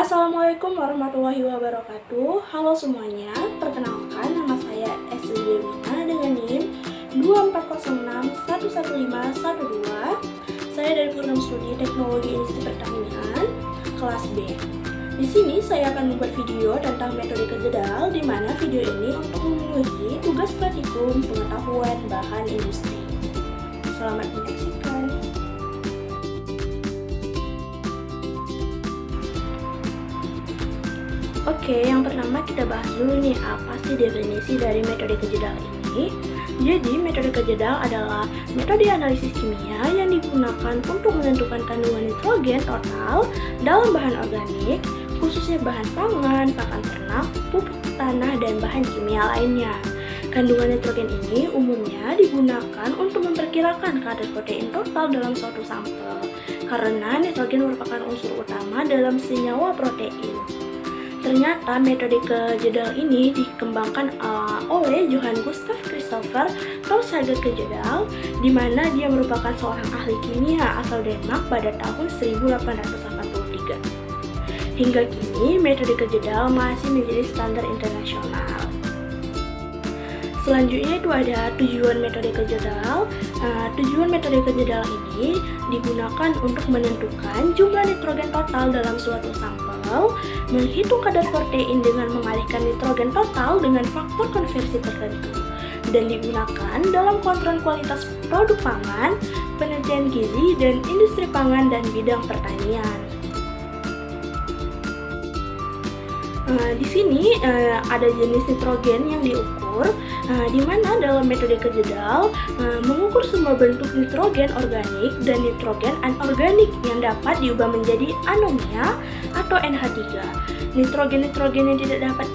Assalamualaikum warahmatullahi wabarakatuh. Halo semuanya, perkenalkan nama saya Esli Dewina dengan NIM 2406115112. Saya dari program studi Teknologi Industri Pertanian kelas B. Di sini saya akan membuat video tentang metode kejedal, di mana video ini untuk memenuhi tugas praktikum pengetahuan bahan industri. Selamat menyaksikan. Oke, yang pertama kita bahas dulu nih, apa sih definisi dari metode kejedal ini? Jadi, metode kejedal adalah metode analisis kimia yang digunakan untuk menentukan kandungan nitrogen total dalam bahan organik, khususnya bahan pangan, pakan ternak, pupuk tanah, dan bahan kimia lainnya. Kandungan nitrogen ini umumnya digunakan untuk memperkirakan kadar protein total dalam suatu sampel, karena nitrogen merupakan unsur utama dalam senyawa protein. Ternyata metode kejedal ini dikembangkan oleh Johann Gustav Christopher Taussage-Kejedal, di mana dia merupakan seorang ahli kimia asal Denmark pada tahun 1883. Hingga kini, metode kejedal masih menjadi standar internasional. Selanjutnya itu ada tujuan metode kejedal. Tujuan metode kejedal ini digunakan untuk menentukan jumlah nitrogen total dalam suatu sampel, menghitung kadar protein dengan mengalihkan nitrogen total dengan faktor konversi tertentu, dan digunakan dalam kontrol kualitas produk pangan, penelitian gizi, dan industri pangan dan bidang pertanian. Di sini ada jenis nitrogen yang diukur, di mana dalam metode kejedal mengukur semua bentuk nitrogen organik dan nitrogen anorganik yang dapat diubah menjadi anomia atau NH3. Nitrogen-nitrogen yang tidak dapat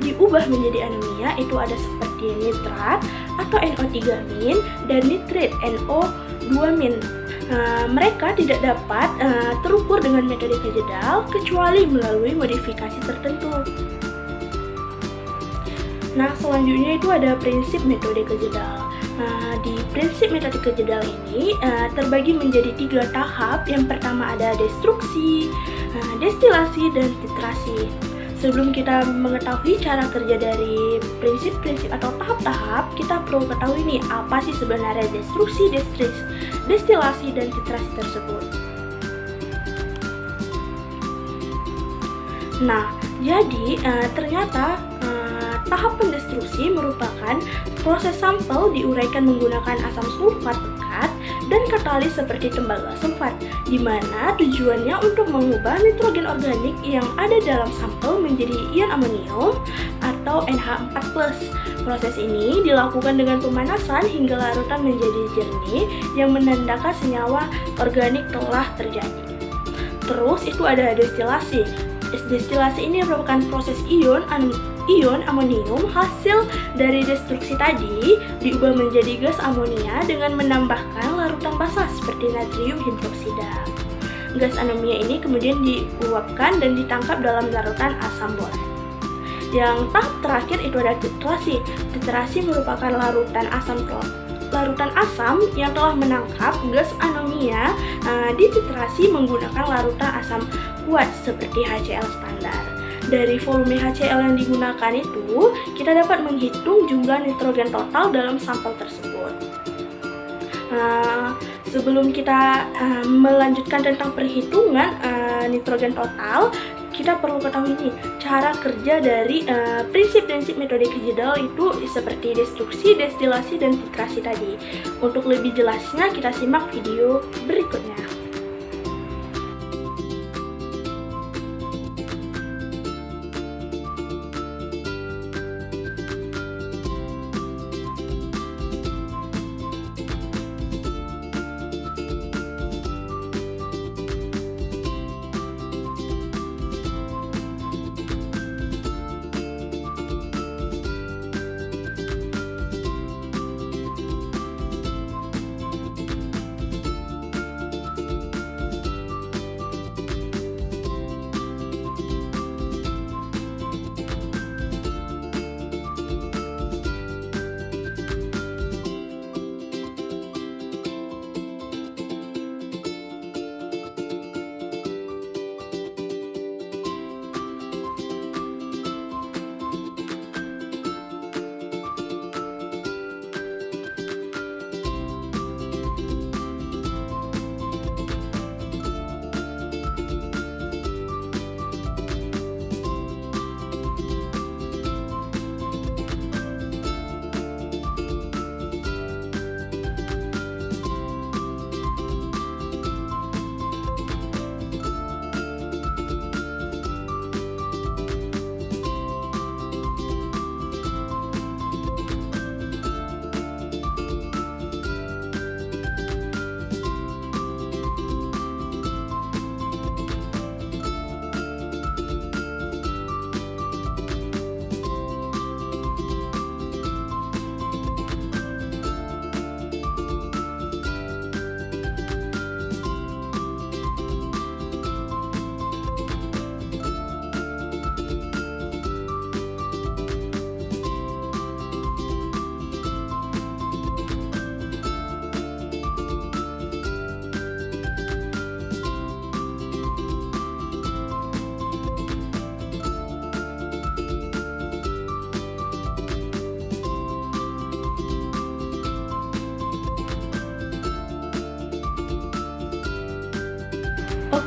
diubah menjadi anomia itu ada seperti nitrat atau NO3- dan nitrit NO2-. Mereka tidak dapat terukur dengan metode kejedal kecuali melalui modifikasi tertentu. Nah, selanjutnya itu ada prinsip metode kejedal. Di prinsip metode kejedal ini terbagi menjadi 3 tahap. Yang pertama ada destruksi, destilasi, dan titrasi. Sebelum kita mengetahui cara kerja dari prinsip-prinsip atau tahap-tahap, kita perlu ketahui nih, apa sih sebenarnya destruksi, destilasi, dan titrasi tersebut. Nah, jadi ternyata tahapan destruksi merupakan proses sampel diuraikan menggunakan asam sulfat pekat dan katalis seperti tembaga sulfat, di mana tujuannya untuk mengubah nitrogen organik yang ada dalam sampel menjadi ion amonium atau NH4+. Proses ini dilakukan dengan pemanasan hingga larutan menjadi jernih yang menandakan senyawa organik telah terjadi. Terus itu ada destilasi. Destilasi ini merupakan proses ion amonium hasil dari destruksi tadi diubah menjadi gas amonia dengan menambahkan larutan basah seperti natrium hidroksida. Gas amonia ini kemudian diuapkan dan ditangkap dalam larutan asam borat. Yang tahap terakhir itu ada titrasi. Titrasi merupakan larutan asam yang telah menangkap gas amonia dititrasi menggunakan larutan asam kuat seperti HCl standar. Dari volume HCl yang digunakan itu, kita dapat menghitung jumlah nitrogen total dalam sampel tersebut. Sebelum kita melanjutkan tentang perhitungan nitrogen total, kita perlu ketahui nih, cara kerja dari prinsip-prinsip metode kejedal itu seperti destruksi, destilasi, dan titrasi tadi. Untuk lebih jelasnya, kita simak video berikutnya.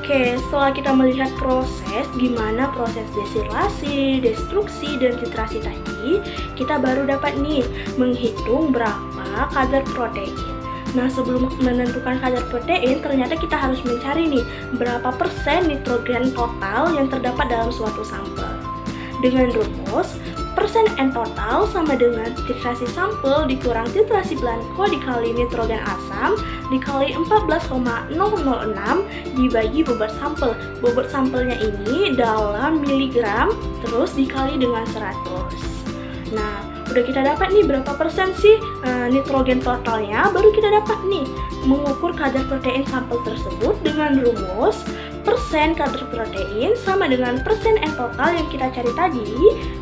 Oke, setelah kita melihat gimana proses desilasi, destruksi, dan titrasi tadi, kita baru dapat nih menghitung berapa kadar protein. Nah, sebelum menentukan kadar protein, ternyata kita harus mencari nih berapa persen nitrogen total yang terdapat dalam suatu sampel. Dengan rumus, persen N total sama dengan titrasi sampel dikurang titrasi blanko dikali nitrogen asam dikali 14,006 dibagi bobot sampel. Bobot sampelnya ini dalam miligram, terus dikali dengan 100. Nah, udah kita dapat nih berapa persen sih nitrogen totalnya, baru kita dapat nih mengukur kadar protein sampel tersebut dengan rumus persen kadar protein sama dengan persen N total yang kita cari tadi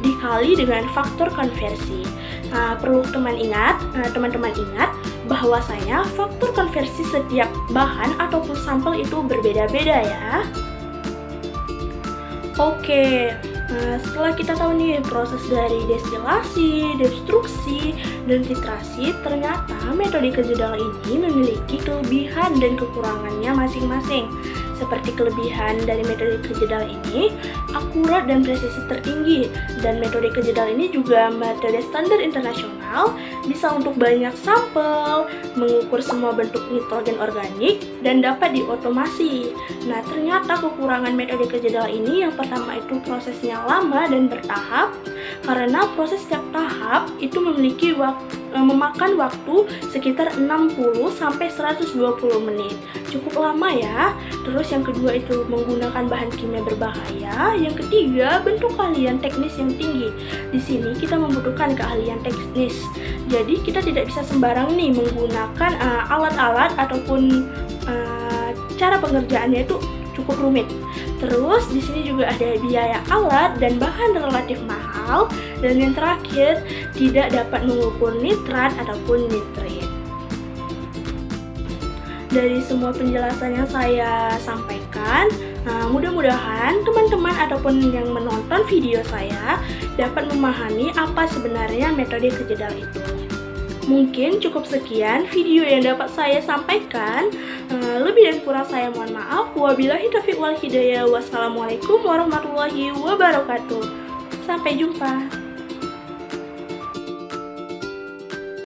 dikali dengan faktor konversi. Nah, perlu teman-teman ingat bahwasanya faktor konversi setiap bahan ataupun sampel itu berbeda-beda ya. Oke, setelah kita tahu nih proses dari destilasi, destruksi, dan titrasi, ternyata metode Kejedal ini memiliki kelebihan dan kekurangannya masing-masing. Seperti kelebihan dari metode Kejedal ini, akurat dan presisi tertinggi, dan metode Kejedal ini juga metode standar internasional, bisa untuk banyak sampel, mengukur semua bentuk nitrogen organik, dan dapat diotomasi. Nah, ternyata kekurangan metode Kejedal ini yang pertama itu prosesnya lama dan bertahap, karena proses setiap tahap itu memakan waktu sekitar 60-120 menit. Cukup lama ya. Terus yang kedua itu menggunakan bahan kimia berbahaya. Yang ketiga, bentuk keahlian teknis yang tinggi. Di sini kita membutuhkan keahlian teknis. Jadi kita tidak bisa sembarang nih menggunakan alat-alat ataupun cara pengerjaannya itu cukup rumit. Terus di sini juga ada biaya alat dan bahan relatif mahal, dan yang terakhir tidak dapat mengukur nitrat ataupun nitrit. Dari semua penjelasan yang saya sampaikan, mudah-mudahan teman-teman ataupun yang menonton video saya dapat memahami apa sebenarnya metode Kejedal itu. Mungkin cukup sekian video yang dapat saya sampaikan. Lebih dan kurang saya mohon maaf. Wabillahi taufiq wal hidayah. Wassalamualaikum warahmatullahi wabarakatuh. Sampai jumpa.